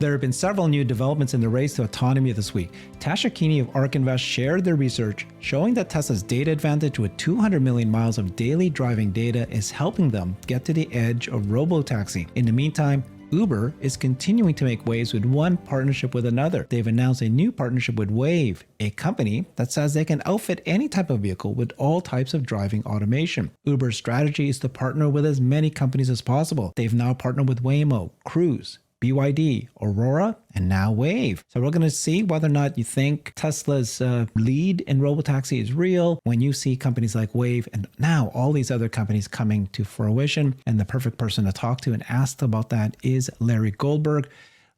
There have been several new developments in the race to autonomy this week. Tasha Keeney of ARK Invest shared their research showing that Tesla's data advantage with 200 million miles of daily driving data is helping them get to the edge of robotaxi. In the meantime, Uber is continuing to make waves with one partnership with another. They've announced a new partnership with Wayve, a company that says they can outfit any type of vehicle with all types of driving automation. Uber's strategy is to partner with as many companies as possible. They've now partnered with Waymo, Cruise, BYD, Aurora, and now Wayve. So we're going to see whether or not you think Tesla's lead in robotaxi is real when you see companies like Wayve and now all these other companies coming to fruition. And the perfect person to talk to and ask about that is Larry Goldberg.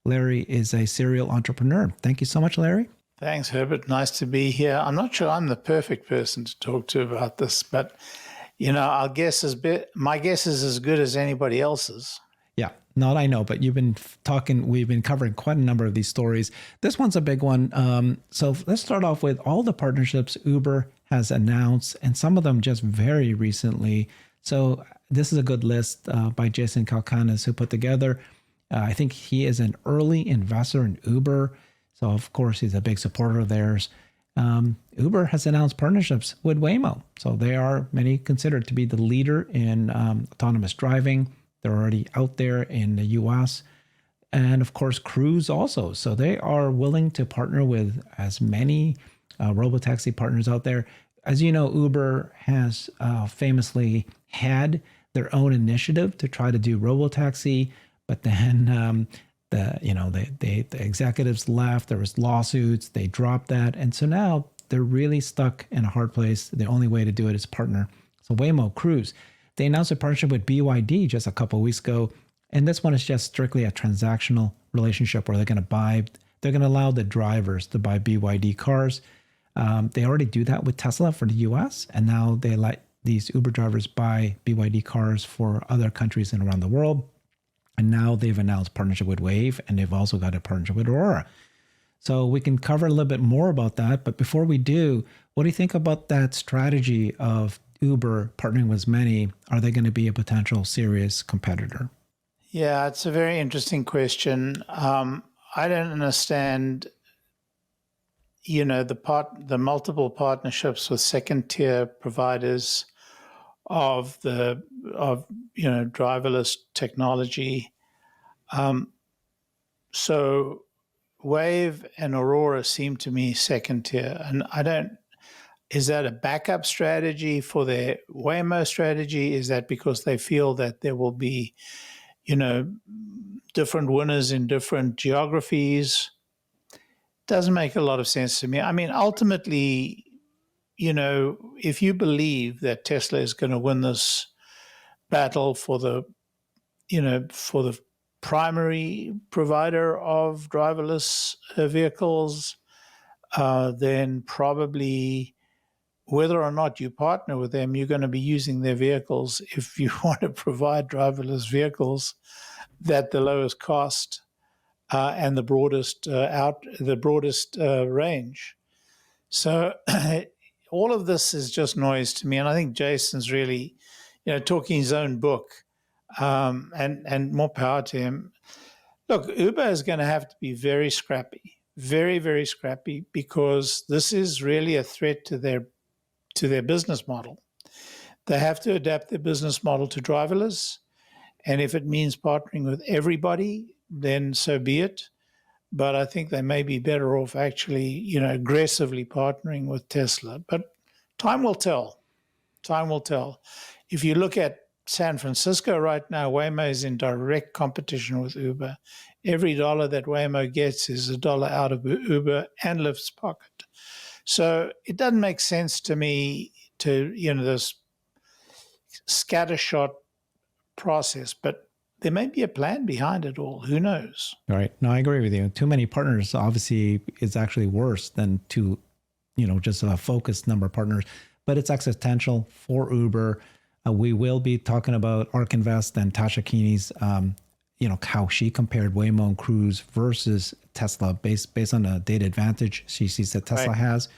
Larry is a serial entrepreneur. Thank you so much, Larry. Thanks, Herbert. Nice to be here. I'm not sure I'm the perfect person to talk to about this, but my guess is as good as anybody else's. Yeah, not I know, but we've been covering quite a number of these stories. This one's a big one. So let's start off with all the partnerships Uber has announced, and some of them just very recently. So this is a good list by Jason Calacanis who put together. I think he is an early investor in Uber. So of course, he's a big supporter of theirs. Uber has announced partnerships with Waymo. So they are many considered to be the leader in autonomous driving. They're already out there in the US. And of course, Cruise also. So they are willing to partner with as many robotaxi partners out there. As you know, Uber has famously had their own initiative to try to do robotaxi, but then the executives left. There was lawsuits. They dropped that. And so now they're really stuck in a hard place. The only way to do it is partner. So Waymo, Cruise. They announced a partnership with BYD just a couple of weeks ago. And this one is just strictly a transactional relationship where they're going to allow the drivers to buy BYD cars. They already do that with Tesla for the US. And now they let these Uber drivers buy BYD cars for other countries and around the world. And now they've announced partnership with Wayve, and they've also got a partnership with Aurora. So we can cover a little bit more about that. But before we do, what do you think about that strategy of Uber partnering with many? Are they going to be a potential serious competitor? Yeah, it's a very interesting question. I don't understand, the multiple partnerships with second-tier providers of driverless technology. So Wayve and Aurora seem to me second-tier, and is that a backup strategy for their Waymo strategy? Is that because they feel that there will be, different winners in different geographies? Doesn't make a lot of sense to me. I mean, ultimately, if you believe that Tesla is going to win this battle for the primary provider of driverless vehicles, then probably whether or not you partner with them, you're going to be using their vehicles if you want to provide driverless vehicles at the lowest cost and the broadest range. So all of this is just noise to me, and I think Jason's really, talking his own book, and more power to him. Look, Uber is going to have to be very scrappy, very, very scrappy, because this is really a threat to their business model. They have to adapt their business model to driverless. And if it means partnering with everybody, then so be it. But I think they may be better off actually, aggressively partnering with Tesla. But time will tell. Time will tell. If you look at San Francisco right now, Waymo is in direct competition with Uber. Every dollar that Waymo gets is a dollar out of Uber and Lyft's pocket. So it doesn't make sense to me to, this scattershot process, but there may be a plan behind it all. Who knows? Right. No, I agree with you. Too many partners obviously is actually worse than just a focused number of partners, but it's existential for Uber. We will be talking about ARK Invest and Tasha Keeney's, how she compared Waymo and Cruise versus Tesla based on the data advantage she sees that Tesla has.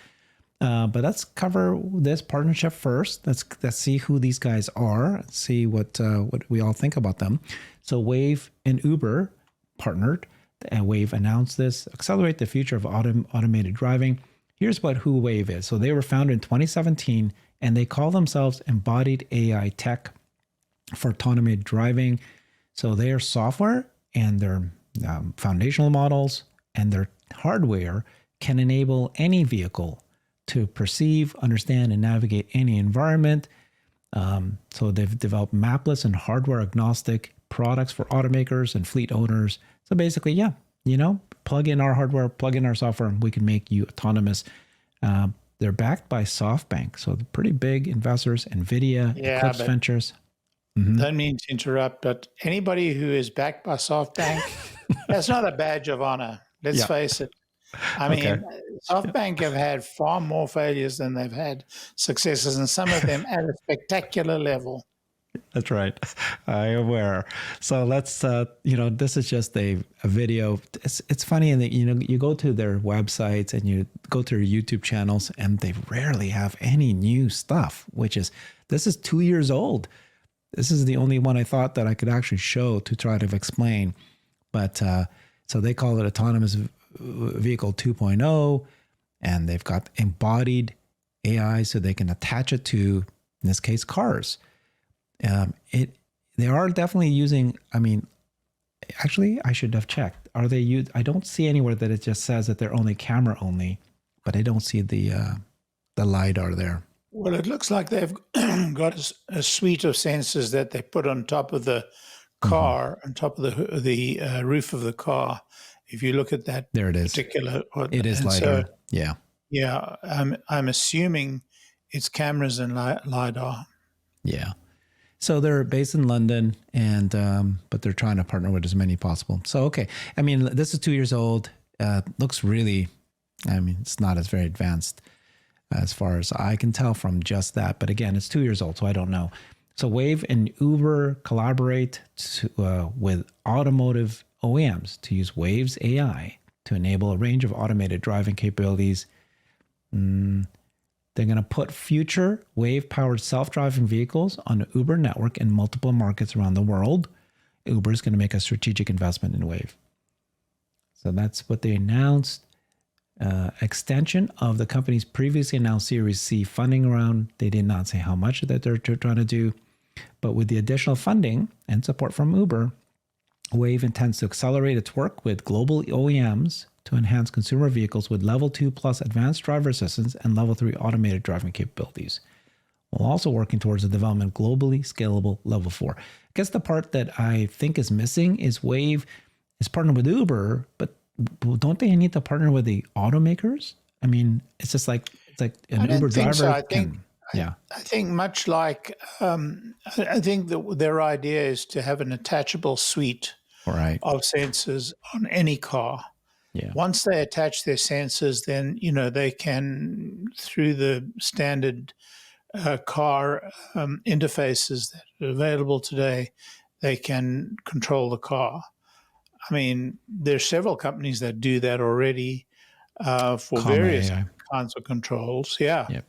But let's cover this partnership first. Let's see who these guys are. See what we all think about them. So Wayve and Uber partnered. and Wayve announced this, accelerate the future of automated driving. Here's what who Wayve is. So they were founded in 2017, and they call themselves Embodied AI Tech for automated driving. So their software and their foundational models and their hardware can enable any vehicle to perceive, understand, and navigate any environment. So they've developed mapless and hardware agnostic products for automakers and fleet owners. So basically, yeah, plug in our hardware, plug in our software, and we can make you autonomous. They're backed by SoftBank, so the pretty big investors, NVIDIA, Eclipse Ventures. Don't mean to interrupt, but anybody who is backed by SoftBank, that's not a badge of honor. Let's face it. I mean, SoftBank have had far more failures than they've had successes, and some of them at a spectacular level. That's right. I'm aware. So let's, this is just a video. It's funny in that, you go to their websites and you go to their YouTube channels and they rarely have any new stuff, this is 2 years old. This is the only one I thought that I could actually show to try to explain. But so they call it Autonomous Vehicle 2.0, and they've got embodied AI so they can attach it to, in this case, cars. They are definitely using, actually, I should have checked. Are they used? I don't see anywhere that it just says that they're only camera only, but I don't see the lidar there. Well, it looks like they've got a suite of sensors that they put on top of the car, on top of the roof of the car. If you look at that, there it is. Particular, it is lidar. So, yeah. I'm assuming it's cameras and lidar. Yeah. So they're based in London, and but they're trying to partner with as many possible. So okay, this is 2 years old. Looks really, it's not as very advanced as far as I can tell from just that. But again, it's 2 years old, so I don't know. So Wayve and Uber collaborate with automotive OEMs to use Wayve's AI to enable a range of automated driving capabilities. They're going to put future Wayve-powered self-driving vehicles on the Uber network in multiple markets around the world. Uber is going to make a strategic investment in Wayve. So that's what they announced. Extension of the company's previously announced Series C funding round. They did not say how much that they're trying to do, but with the additional funding and support from Uber, Wayve intends to accelerate its work with global OEMs to enhance consumer vehicles with Level 2 plus advanced driver assistance and Level 3 automated driving capabilities, while also working towards the development of globally scalable Level 4. I guess the part that I think is missing is Wayve is partnered with Uber, but don't they need to partner with the automakers? It's just like an Uber driver. So. I think much like I think that their idea is to have an attachable suite of sensors on any car. Yeah. Once they attach their sensors, then they can, through the standard car interfaces that are available today, they can control the car. There's several companies that do that already for various kinds of controls. Yeah. Yep.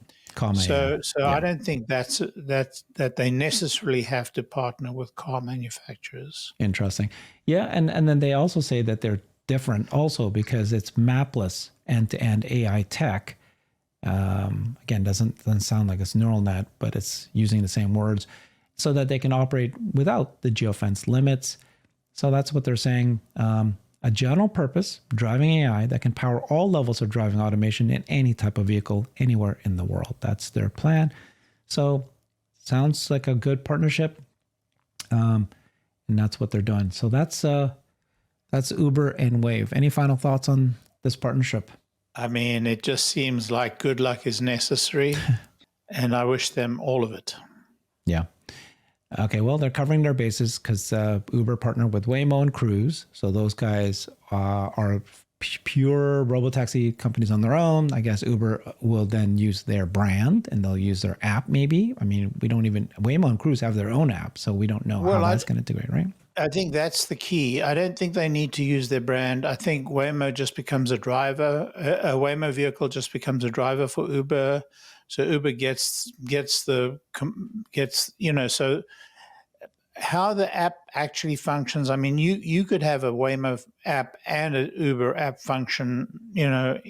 So I don't think that they necessarily have to partner with car manufacturers. Interesting. Yeah, and then they also say that they're different also because it's mapless end-to-end AI tech. Again, doesn't sound like it's neural net, but it's using the same words so that they can operate without the geofence limits. So that's what they're saying. A general purpose driving AI that can power all levels of driving automation in any type of vehicle anywhere in the world. That's their plan. So sounds like a good partnership. And that's what they're doing. So that's Uber and Wayve. Any final thoughts on this partnership? It just seems like good luck is necessary, and I wish them all of it. Yeah. Okay, well, they're covering their bases because Uber partnered with Waymo and Cruise. So those guys are pure robotaxi companies on their own. I guess Uber will then use their brand and they'll use their app maybe. Waymo and Cruise have their own app, so we don't know how that's going to integrate, right? I think that's the key. I don't think they need to use their brand. I think Waymo just becomes a driver. A Waymo vehicle just becomes a driver for Uber. So Uber gets so how the app actually functions, I mean, you could have a Waymo app and an Uber app function, I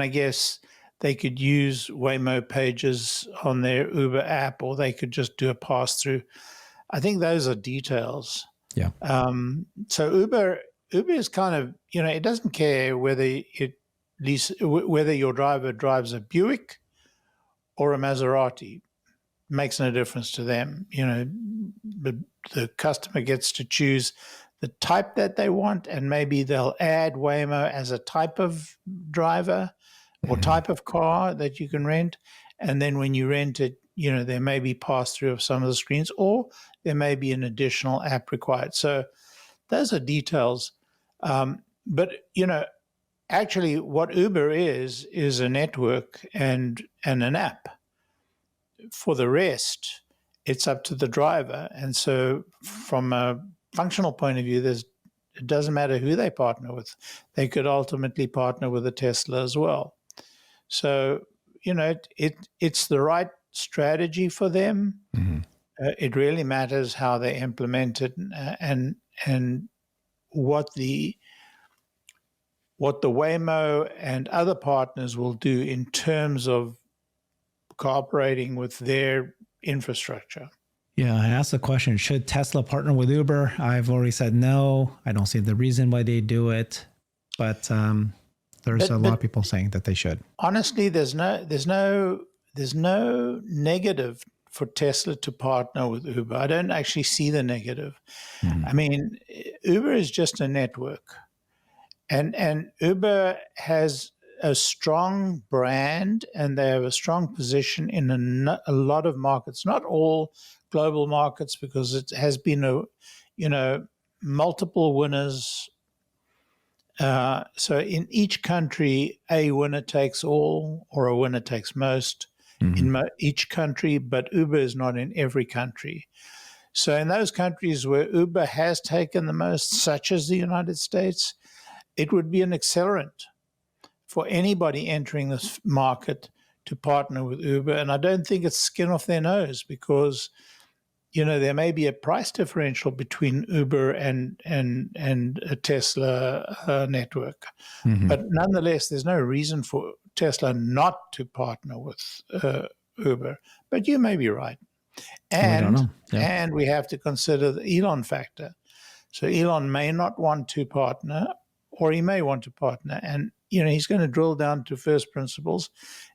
guess they could use Waymo pages on their Uber app, or they could just do a pass through. I think those are details. Yeah. So Uber is kind of, it doesn't care whether your driver drives a Buick or a Maserati. Makes no difference to them. The customer gets to choose the type that they want, and maybe they'll add Waymo as a type of driver or type of car that you can rent. And then when you rent it, there may be pass-through of some of the screens, or there may be an additional app required. So those are details. But, actually what Uber is a network and an app. For the rest, it's up to the driver. And so from a functional point of view, it doesn't matter who they partner with. They could ultimately partner with a Tesla as well. So, it's the right strategy for them. Mm-hmm. It really matters how they implement it, and what the Waymo and other partners will do in terms of cooperating with their infrastructure. Yeah, I asked the question, should Tesla partner with Uber? I've already said no. I don't see the reason why they do it, but there's a lot of people saying that they should. Honestly, there's no negative for Tesla to partner with Uber. I don't actually see the negative. Mm-hmm. I mean, Uber is just a network, and Uber has a strong brand, and they have a strong position in a lot of markets, not all global markets, because it has been multiple winners. So in each country, a winner takes all, or a winner takes most in each country, but Uber is not in every country. So in those countries where Uber has taken the most, such as the United States, it would be an accelerant for anybody entering this market to partner with Uber. And I don't think it's skin off their nose, because, there may be a price differential between Uber and a Tesla network. Mm-hmm. But nonetheless, there's no reason for Tesla not to partner with Uber. But you may be right. And we have to consider the Elon factor. So Elon may not want to partner, or he may want to partner. And he's going to drill down to first principles.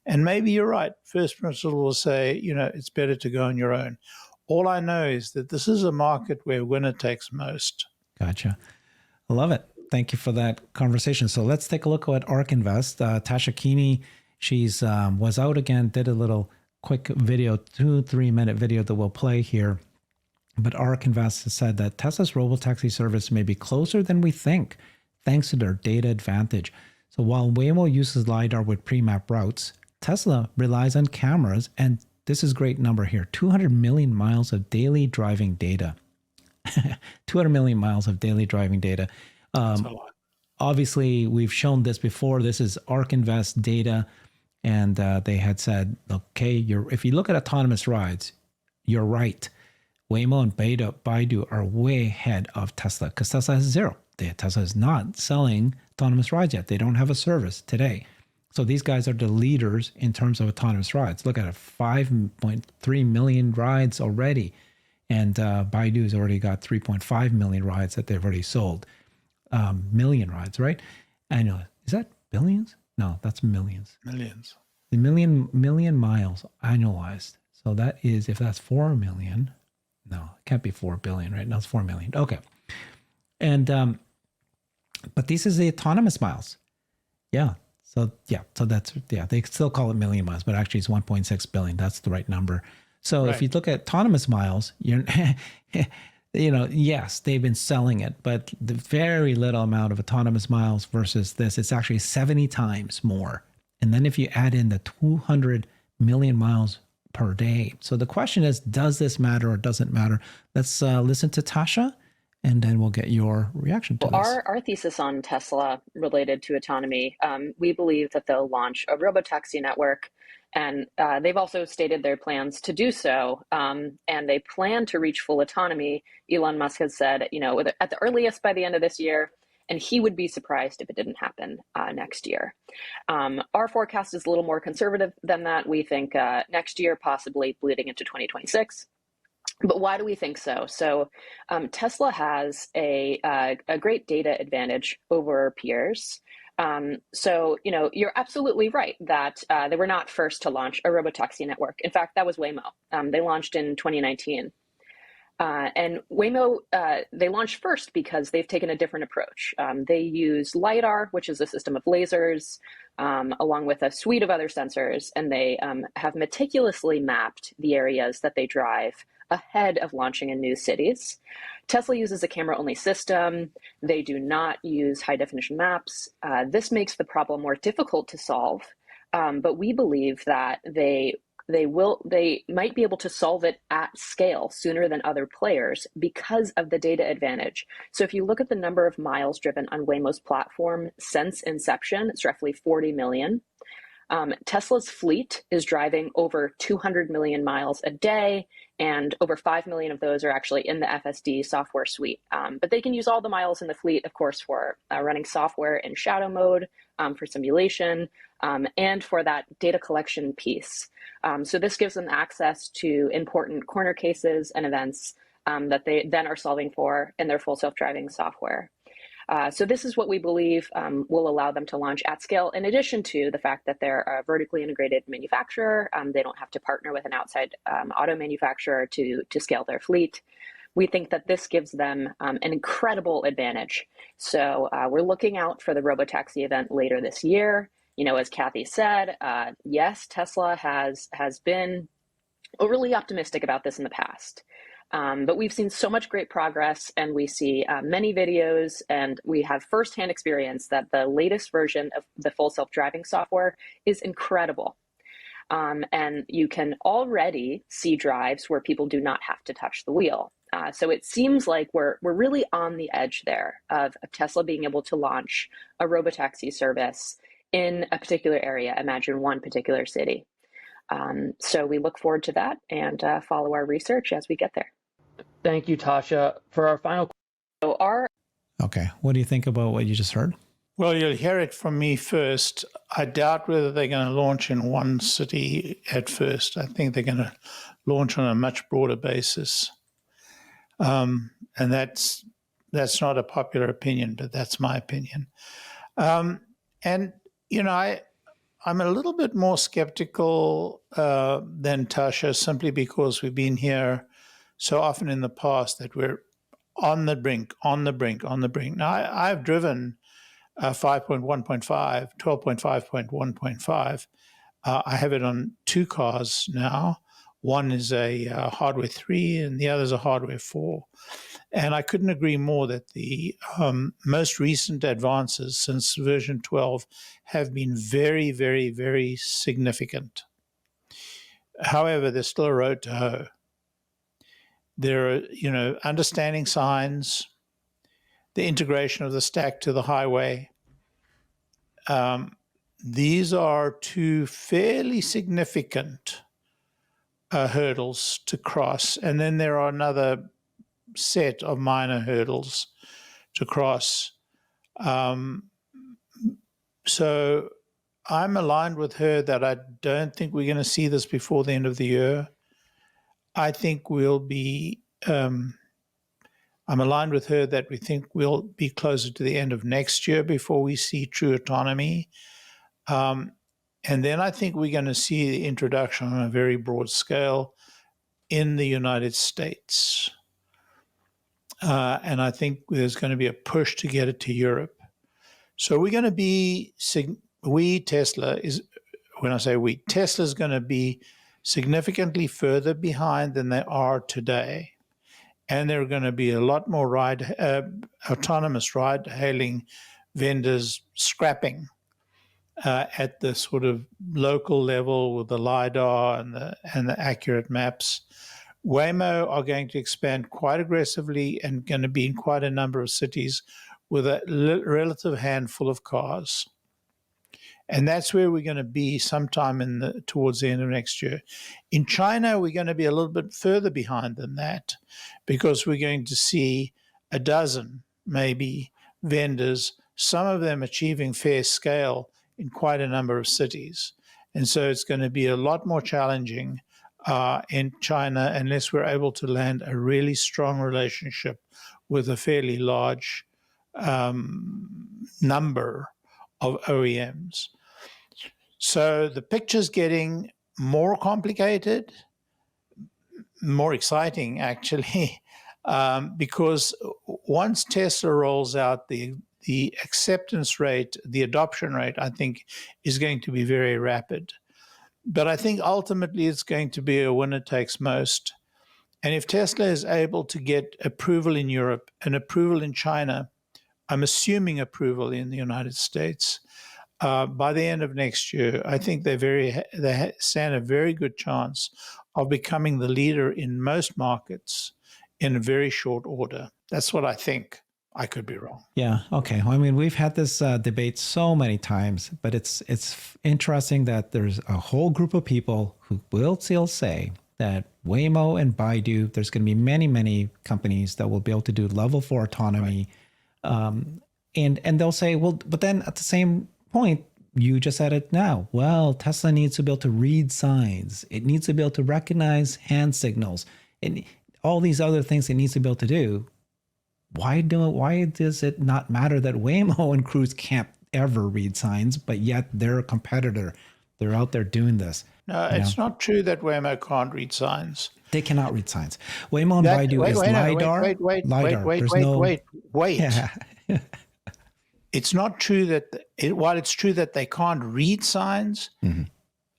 And maybe you're right. First principle will say, it's better to go on your own. All I know is that this is a market where winner takes most. Gotcha. I love it. Thank you for that conversation. So let's take a look at ARK Invest. Tasha Keeney, she's was out again, did a little quick video, 2-3 minute video that we'll play here. But ARK Invest has said that Tesla's robotaxi service may be closer than we think, thanks to their data advantage. So while Waymo uses lidar with pre-map routes, Tesla relies on cameras, and this is a great number here, 200 million miles of daily driving data. 200 million miles of daily driving data. That's a lot. Obviously, we've shown this before. This is ARK Invest data, and they had said, okay, if you look at autonomous rides, you're right. Waymo and Baidu are way ahead of Tesla, because Tesla has zero. Tesla is not selling autonomous rides yet. They don't have a service today. So these guys are the leaders in terms of autonomous rides. Look at it, 5.3 million rides already. And Baidu's already got 3.5 million rides that they've already sold. Million rides, right? Annually. Is that billions? No, that's millions. Millions. The million miles annualized. So that is, if that's 4 million, no, it can't be 4 billion, right? No, it's 4 million. Okay. And, but this is the autonomous miles. Yeah. So that's, they still call it million miles, but actually it's 1.6 billion. That's the right number. So if you look at autonomous miles, you're, yes, they've been selling it, but the very little amount of autonomous miles versus this, it's actually 70 times more. And then if you add in the 200 million miles per day. So the question is, does this matter or doesn't matter? Let's listen to Tasha, and then we'll get your reaction to this. Our thesis on Tesla related to autonomy, we believe that they'll launch a robotaxi network And they've also stated their plans to do so. And they plan to reach full autonomy. Elon Musk has said, at the earliest by the end of this year, and he would be surprised if it didn't happen next year. Our forecast is a little more conservative than that. We think next year, possibly bleeding into 2026. But why do we think so? So Tesla has a great data advantage over peers. So, you're absolutely right that they were not first to launch a robotaxi network. In fact, that was Waymo. They launched in 2019. And Waymo, they launched first because they've taken a different approach. They use lidar, which is a system of lasers, along with a suite of other sensors, and they have meticulously mapped the areas that they drive ahead of launching in new cities. Tesla uses a camera-only system. They do not use high-definition maps. This makes the problem more difficult to solve, but we believe that they might be able to solve it at scale sooner than other players because of the data advantage. So if you look at the number of miles driven on Waymo's platform since inception, it's roughly 40 million. Tesla's fleet is driving over 200 million miles a day, and over 5 million of those are actually in the FSD software suite. But they can use all the miles in the fleet, of course, for running software in shadow mode, for simulation, and for that data collection piece. So this gives them access to important corner cases and events that they then are solving for in their full self-driving software. So this is what we believe will allow them to launch at scale, in addition to the fact that they're a vertically integrated manufacturer. They don't have to partner with an outside auto manufacturer to scale their fleet. We think that this gives them an incredible advantage. So we're looking out for the Robotaxi event later this year. As Kathy said, yes, Tesla has been overly optimistic about this in the past. But we've seen so much great progress, and we see many videos, and we have firsthand experience that the latest version of the full self-driving software is incredible. And you can already see drives where people do not have to touch the wheel. So it seems like we're really on the edge there of Tesla being able to launch a robotaxi service in a particular area, imagine one particular city. So we look forward to that and follow our research as we get there. Thank you, Tasha. For our final Okay, what do you think about what you just heard? Well, you'll hear it from me first. I doubt whether they're going to launch in one city at first. I think they're going to launch on a much broader basis. And that's not a popular opinion, but that's my opinion. I'm a little bit more skeptical than Tasha, simply because we've been here so often in the past that we're on the brink. Now, I've driven 5.1.5, 12.5.1.5. I have it on two cars now. One is a hardware 3 and the other is a hardware 4. And I couldn't agree more that the most recent advances since version 12 have been very, very, very significant. However, there's still a road to hoe. There are, understanding signs, the integration of the stack to the highway. These are two fairly significant hurdles to cross. And then there are another set of minor hurdles to cross. So I'm aligned with her that I don't think we're going to see this before the end of the year. I think we'll be, I'm aligned with her that we think we'll be closer to the end of next year before we see true autonomy. And then I think we're going to see the introduction on a very broad scale in the United States. And I think there's going to be a push to get it to Europe. So we're going to be, Tesla is going to be significantly further behind than they are today. And there are going to be a lot more autonomous ride-hailing vendors scrapping at the sort of local level with the lidar and the accurate maps. Waymo are going to expand quite aggressively and going to be in quite a number of cities with a relative handful of cars. And that's where we're going to be sometime towards the end of next year. In China, we're going to be a little bit further behind than that, because we're going to see a dozen, maybe, vendors, some of them achieving fair scale in quite a number of cities. And so it's going to be a lot more challenging in China unless we're able to land a really strong relationship with a fairly large number of OEMs. So the picture's getting more complicated, more exciting, actually, because once Tesla rolls out, the acceptance rate, the adoption rate, I think, is going to be very rapid. But I think ultimately it's going to be a winner takes most. And if Tesla is able to get approval in Europe and approval in China, I'm assuming approval in the United States, by the end of next year, I think they stand a very good chance of becoming the leader in most markets in a very short order. That's what I think. I could be wrong. Yeah. Okay. Well, I mean, we've had this debate so many times, but it's interesting that there's a whole group of people who will still say that Waymo and Baidu, there's going to be many, many companies that will be able to do level 4 autonomy. Right. And they'll say, well, but then at the same point, you just said it now. Well, Tesla needs to be able to read signs. It needs to be able to recognize hand signals and all these other things it needs to be able to do. Why does it not matter that Waymo and Cruise can't ever read signs, but yet they're a competitor? They're out there doing this. No, it's not true that Waymo can't read signs. They cannot read signs. Waymo and Baidu is lidar. Wait. Yeah. It's not true that while it's true that they can't read signs,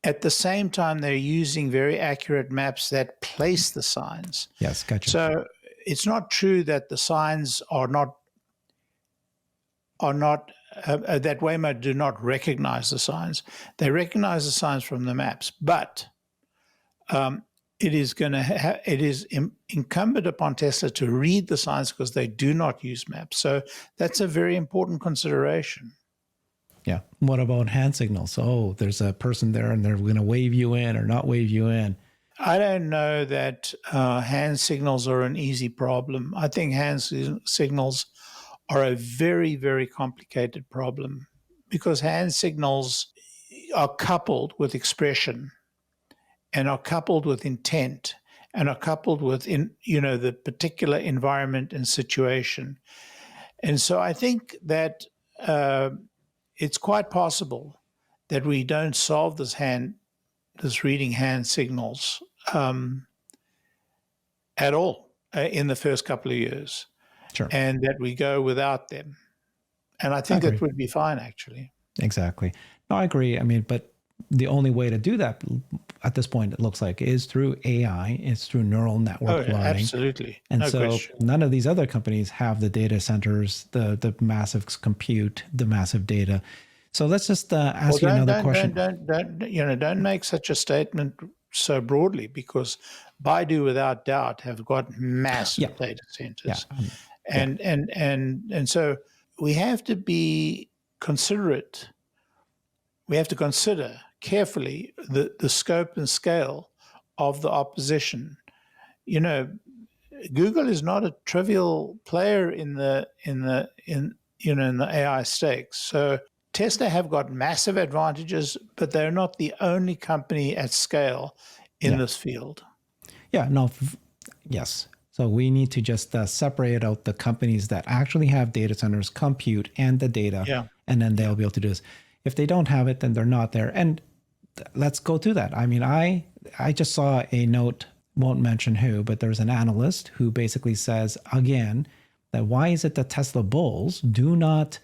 at the same time they're using very accurate maps that place the signs. Yes, gotcha. So it's not true that the signs are not that Waymo do not recognize the signs. They recognize the signs from the maps, but it is incumbent upon Tesla to read the signs because they do not use maps. So that's a very important consideration. Yeah. What about hand signals? Oh, there's a person there and they're going to wave you in or not wave you in. I don't know that hand signals are an easy problem. I think hand signals are a very, very complicated problem because hand signals are coupled with expression and are coupled with intent and are coupled with the particular environment and situation. And so I think that it's quite possible that we don't solve this reading hand signals at all in the first couple of years. Sure. And that we go without them. And I think that would be fine, actually. Exactly. No, I agree. I mean, but the only way to do that at this point, it looks like, is through AI. It's through neural network learning. Absolutely. And no so question. None of these other companies have the data centers, the massive compute, the massive data. So let's just ask you another question. Don't make such a statement so broadly, because Baidu, without doubt, have got massive data centers. Yeah. And so we have to be considerate. We have to consider carefully the scope and scale of the opposition. Google is not a trivial player in the AI stakes. So Tesla have got massive advantages, but they're not the only company at scale in this field. Yeah, no, yes. So we need to just separate out the companies that actually have data centers, compute, and the data, and then they'll be able to do this. If they don't have it, then they're not there. And let's go through that. I mean, I just saw a note, won't mention who, but there's an analyst who basically says, again, that why is it that Tesla bulls do not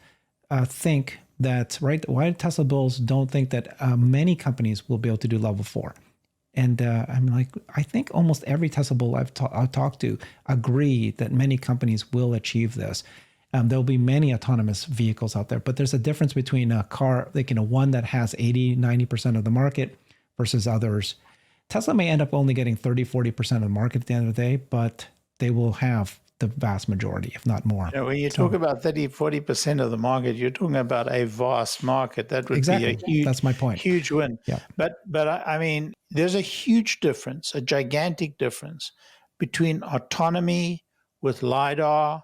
think that, right? Why Tesla bulls don't think that many companies will be able to do level 4? And I'm like, I think almost every Tesla bull I've talked to agree that many companies will achieve this. There'll be many autonomous vehicles out there, but there's a difference between a car, like, one that has 80, 90% of the market versus others. Tesla may end up only getting 30, 40% of the market at the end of the day, but they will have the vast majority, if not more. When you talk about 30-40% of the market, you're talking about a vast market. That would Exactly. be a huge, that's my point. Huge win. Yeah. But I mean, there's a huge difference, a gigantic difference between autonomy with lidar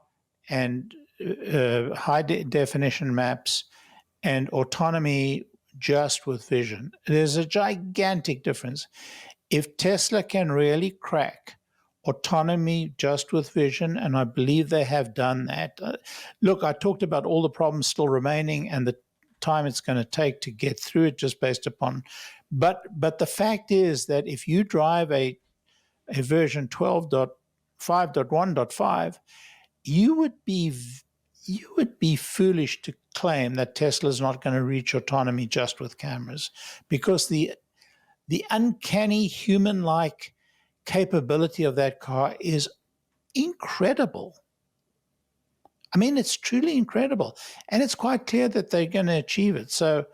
and high definition maps and autonomy just with vision. There's a gigantic difference. If Tesla can really crack autonomy just with vision, and I believe they have done that. Look, I talked about all the problems still remaining and the time it's going to take to get through it just based upon, but the fact is that if you drive a version 12.5.1.5, you would be foolish to claim that Tesla is not going to reach autonomy just with cameras, because the uncanny human-like capability of that car is incredible. I mean, it's truly incredible. And it's quite clear that they're going to achieve it. So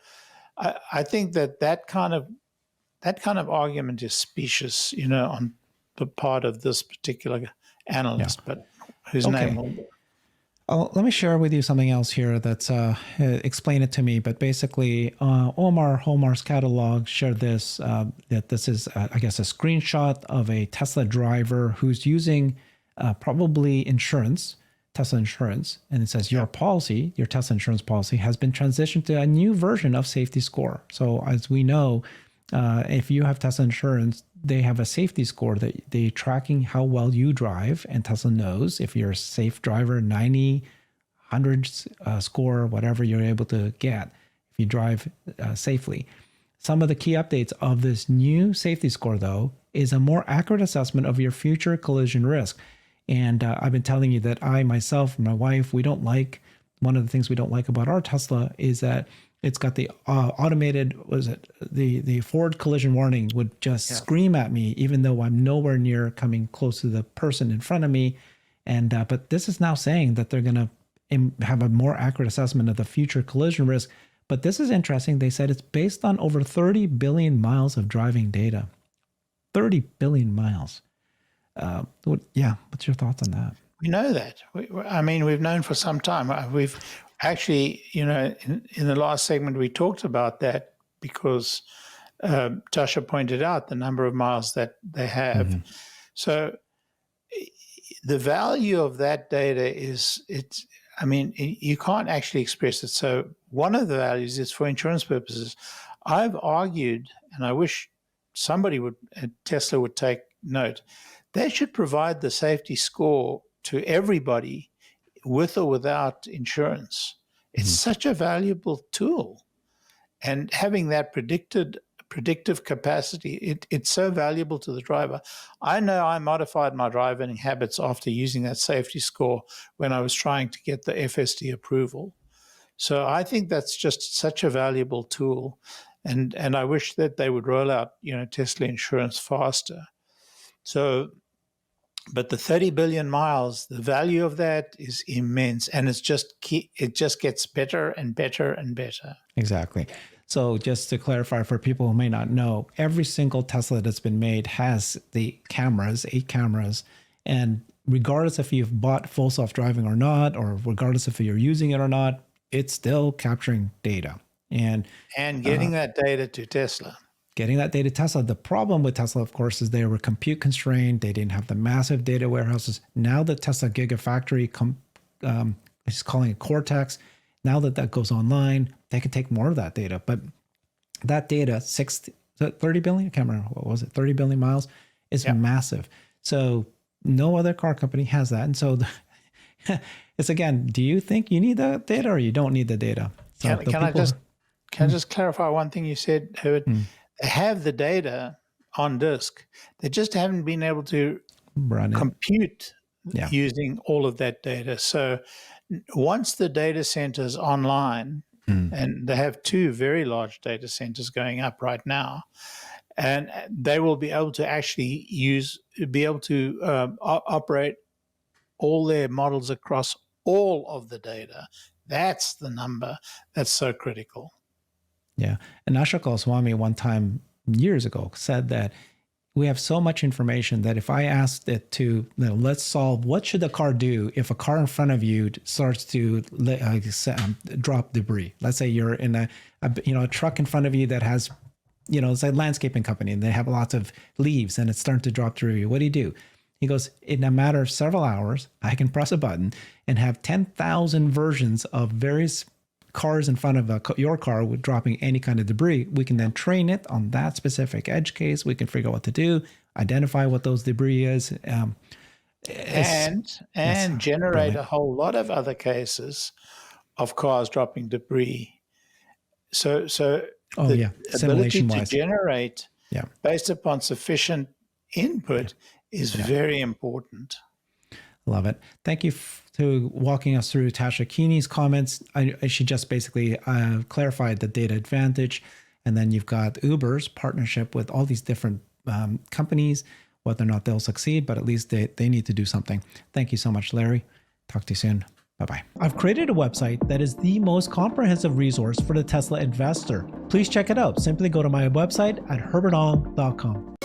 I think that kind of argument is specious, on the part of this particular analyst, but whose name will... Let me share with you something else here that's explain it to me. But basically, Omar's catalog shared this, that this is, I guess, a screenshot of a Tesla driver who's using probably Tesla insurance. And it says your Tesla insurance policy has been transitioned to a new version of safety score. So as we know, if you have Tesla insurance, they have a safety score that they tracking how well you drive, and Tesla knows if you're a safe driver, 90, 100 score, whatever you're able to get if you drive safely. Some of the key updates of this new safety score, though, is a more accurate assessment of your future collision risk. And I've been telling you that I myself, my wife, one of the things we don't like about our Tesla is that it's got the automated, the forward collision warning would just scream at me, even though I'm nowhere near coming close to the person in front of me. And but this is now saying that they're going to have a more accurate assessment of the future collision risk. But this is interesting. They said it's based on over 30 billion miles of driving data. 30 billion miles. What's your thoughts on that? We know that. We've known for some time. We've actually, in the last segment, we talked about that because Tasha pointed out the number of miles that they have. Mm-hmm. So the value of that data you can't actually express it. So one of the values is for insurance purposes. I've argued, and I wish somebody Tesla would take note, they should provide the safety score to everybody with or without insurance. It's such a valuable tool. And having that predictive capacity, it's so valuable to the driver. I know I modified my driving habits after using that safety score when I was trying to get the FSD approval. So I think that's just such a valuable tool. And I wish that they would roll out, Tesla insurance faster. So, but the 30 billion miles, the value of that is immense, and it just gets better and better and better. Exactly. So just to clarify for people who may not know, every single Tesla that's been made has the cameras, 8 cameras, and regardless if you've bought full self-driving or not, or regardless if you're using it or not, it's still capturing data. And getting that data to Tesla. The problem with Tesla, of course, is they were compute constrained. They didn't have the massive data warehouses. Now the Tesla Gigafactory, is calling it Cortex. Now that goes online, they can take more of that data. But that data, 30 billion, I can't remember, what was it, 30 billion miles, is massive. So no other car company has that. And so it's, again, do you think you need the data or you don't need the data? So can I just clarify one thing you said, Herbert? They have the data on disk. They just haven't been able to compute using all of that data. So once the data center's online, and they have 2 very large data centers going up right now, and they will be able to actually operate all their models across all of the data. That's the number that's so critical. Yeah. And Ashok Goswami one time years ago said that we have so much information that if I asked it to, let's solve what should the car do if a car in front of you starts to drop debris. Let's say you're in a truck in front of you that has, it's a landscaping company and they have lots of leaves and it's starting to drop debris. What do you do? He goes, in a matter of several hours, I can press a button and have 10,000 versions of various cars in front of your car with dropping any kind of debris. We can then train it on that specific edge case. We can figure out what to do, identify what those debris is. And generate brilliant. a whole lot of other cases of cars dropping debris. So the ability to generate based upon sufficient input is very important. Love it. Thank you to walking us through Tasha Keeney's comments. She just basically clarified the data advantage. And then you've got Uber's partnership with all these different companies, whether or not they'll succeed, but at least they need to do something. Thank you so much, Larry. Talk to you soon. Bye-bye. I've created a website that is the most comprehensive resource for the Tesla investor. Please check it out. Simply go to my website at herbertong.com.